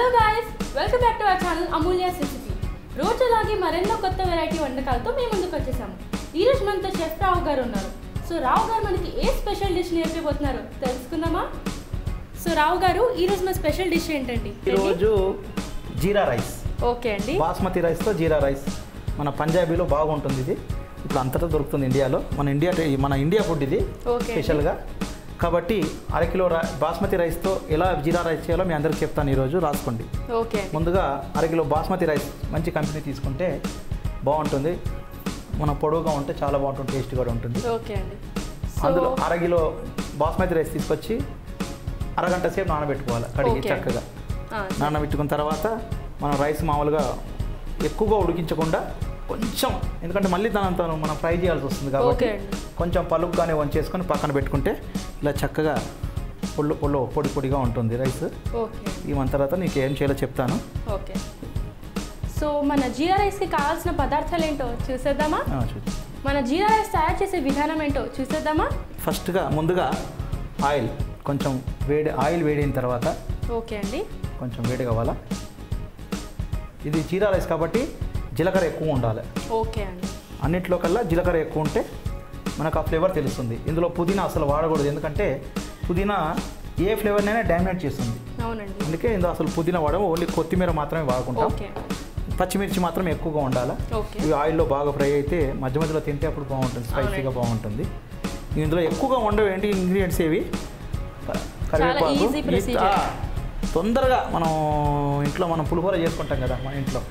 Hello guys, welcome back to our channel Amulya's recipe. రోజులాగే మరెన్నో కొత్త వెరైటీ వంటకాలతో మేము ముందుకు వచ్చేసాము. ఈరోజు మనతో చెఫ్ రావు గారు ఉన్నారు. సో రావు గారు మనకి ఏ స్పెషల్ డిష్ నేర్పిపోతున్నారో తెలుసుకుందామా? సో రావు గారు, ఈరోజు మన స్పెషల్ డిష్ ఏంటండి? ఈరోజు జీరా రైస్. ఓకే అండి. బాస్మతి రైస్తో జీరా రైస్ మన పంజాబీలో బాగుంటుంది. ఇది ఇప్పుడు అంతటా దొరుకుతుంది ఇండియాలో. మన ఇండియా ఫుడ్ ఇది స్పెషల్గా. కాబట్టి అరకిలో బాస్మతి రైస్తో ఎలా జీరా రైస్ చేయాలో మీ అందరికి చెప్తాను ఈరోజు. రాసుకోండి. ఓకే. ముందుగా అరకిలో బాస్మతి రైస్ మంచి కంపెనీ తీసుకుంటే బాగుంటుంది. మన పొడవుగా ఉంటే చాలా బాగుంటుంది, టేస్ట్ కూడా ఉంటుంది. ఓకే అండి. అందులో అరకిలో బాస్మతి రైస్ తీసుకొచ్చి అరగంట సేపు నానబెట్టుకోవాలి. కడిగి చక్కగా నానబెట్టుకున్న తర్వాత మనం రైస్ మామూలుగా ఎక్కువగా ఉడికించకుండా కొంచెం, ఎందుకంటే మళ్ళీ దానంతా మనం ఫ్రై చేయాల్సి వస్తుంది కాబట్టి కొంచెం పలుగ్గానే వంచేసుకొని పక్కన పెట్టుకుంటే ఇలా చక్కగా పొడి పొడిగా ఉంటుంది రైస్. ఈ మన తర్వాత నీకు ఏం చేయాలో చెప్తాను. ఓకే. సో మన జీరా రైస్కి కావాల్సిన పదార్థాలు ఏంటో చూసేద్దామా? మన జీరా రైస్ తయారు చేసే విధానం ఏంటో చూసేద్దామా? ముందుగా ఆయిల్ కొంచెం ఆయిల్ వేడైన తర్వాత ఓకే అండి, కొంచెం వేడి కావాలా. ఇది జీరా రైస్ కాబట్టి జీలకర్ర ఎక్కువ ఉండాలి. ఓకే అండి. అన్నింటిలో కల్లా జీలకర్ర ఎక్కువ ఉంటే మనకు ఆ ఫ్లేవర్ తెలుస్తుంది. ఇందులో పుదీనా అసలు వాడకూడదు, ఎందుకంటే పుదీనా ఏ ఫ్లేవర్నైనా డామినేట్ చేస్తుంది. అవునండి. అందుకే ఇందులో అసలు పుదీనా వాడము, ఓన్లీ కొత్తిమీర మాత్రమే వాడుకుంటాం. పచ్చిమిర్చి మాత్రం ఎక్కువగా ఉండాలి. ఇవి ఆయిల్లో బాగా ఫ్రై అయితే మధ్య మధ్యలో తింటే అప్పుడు బాగుంటుంది, స్పైసీగా బాగుంటుంది. ఇందులో ఎక్కువగా ఉండవు ఏంటి ఇంగ్రీడియంట్స్ ఏవి, కరివేపాకు. తొందరగా మనం ఇంట్లో పులిహోర చేసుకుంటాం కదా మన ఇంట్లో,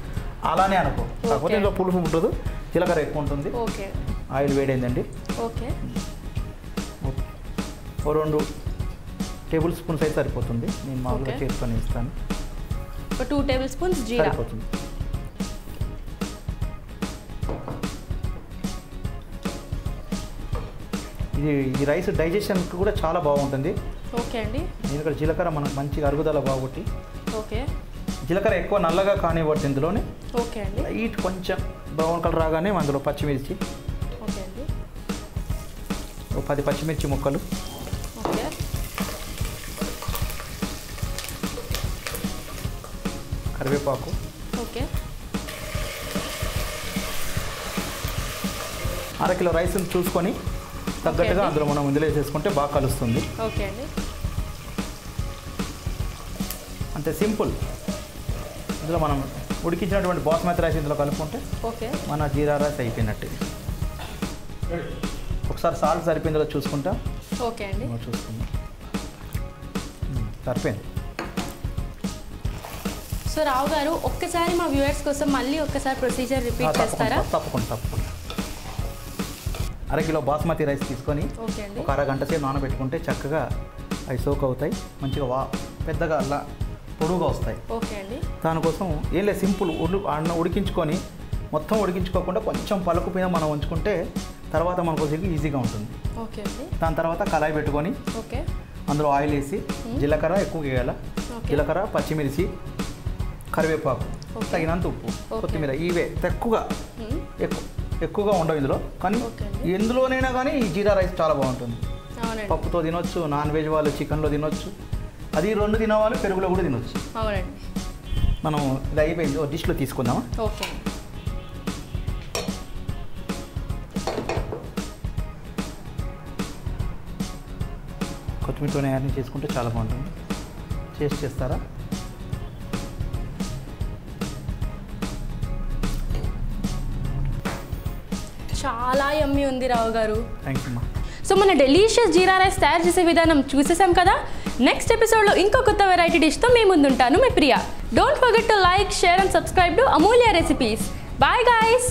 అలానే అనుకో. కాకపోతే ఇంట్లో పులుపు ఉంటుంది, జీలకర్ర ఎక్కువ ఉంటుంది. ఆయిల్ వేడైందండి. ఓకే. 2 టేబుల్ స్పూన్స్ అయితే సరిపోతుంది. నేను మామూలుగా చేసుకొని ఇస్తాను. 2 టేబుల్ స్పూన్స్ జీరా సరిపోతుంది. ఈ రైస్ డైజెషన్కి కూడా చాలా బాగుంటుంది. ఓకే అండి. ఎందుకంటే జీలకర్ర మనకు మంచిగా అరుగుదల బాగుంటి. ఓకే. జీలకర్ర ఎక్కువ నల్లగా కానివ్వద్దు ఇందులోనే. ఓకే అండి. లైట్ కొంచెం బ్రౌన్ కలర్ రాగానే అందులో పచ్చిమిర్చి. ఓకే అండి. 10 పచ్చిమిర్చి ముక్కలు. ఓకే. కరివేపాకు. ఓకే. అరకిలో రైస్ని చూసుకొని తగ్గట్టుగా అందులో మనం ఇందులో వేసేసుకుంటే బాగా కలుస్తుంది. ఓకే అండి. అంతే సింపుల్. ఇందులో మనం ఉడికించినటువంటి బాస్మతి రైస్ ఇందులో కలుపుకుంటే మన జీరా రైస్ అయిపోయినట్టు. ఒకసారి సాల్ట్ సరిపోయిందో చూసుకుంటా. ఓకే అండి. చూసుకుందాం. సరిపోయింది. సో రావు గారు, ఒక్కసారి మా వ్యూవర్స్ కోసం మళ్ళీ ఒక్కసారి ప్రొసీజర్ రిపీట్ చేస్తారా? తప్పకుండా. అరకిలో బాస్మతి రైస్ తీసుకొని ఒక అరగంట సేపు నానబెట్టుకుంటే చక్కగా అవి సోక్ అవుతాయి, మంచిగా పెద్దగా అలా పొడుగుగా వస్తాయి. ఓకే అండి. దానికోసం ఏం లేదు, సింపుల్. ఉడికించుకొని మొత్తం ఉడికించుకోకుండా కొంచెం పలుకు మీద మనం ఉంచుకుంటే తర్వాత మనకు ఈజీగా ఉంటుంది. ఓకే అండి. దాని తర్వాత కళాయి పెట్టుకొని అందులో ఆయిల్ వేసి జీలకర్ర ఎక్కువ వేయాలి. జీలకర్ర, పచ్చిమిర్చి, కరివేపాకు, తగినంత ఉప్పు, కొత్తిమీర, ఇవే ఎక్కువగా ఉండవు ఇందులో. కానీ ఎందులోనైనా కానీ ఈ జీరా రైస్ చాలా బాగుంటుంది. పప్పుతో తినొచ్చు, నాన్ వెజ్ వాళ్ళు చికెన్లో తినొచ్చు, అది 2 తినవాళ్ళు పెరుగులో కూడా తినొచ్చు. అవునండి. మనం ఇది అయిపోయింది, ఒక డిష్లో తీసుకుందామా? ఓకే. కొత్తిమీరతోనే యాడ్ చేసుకుంటే చాలా బాగుంటుంది. చేస్తారా? చాలా యమ్మీ ఉంది రావు గారు. థ్యాంక్ యూ అమ్మా. సో మన డెలీషియస్ జీరా రైస్ తయారు చేసే విధానం చూసేసాం కదా. నెక్స్ట్ ఎపిసోడ్లో ఇంకో కొత్త వెరైటీ డిష్తో మీ ముందుంటాను, మీ Priya. Don't forget to like, share and subscribe to Amulya recipes. Bye guys.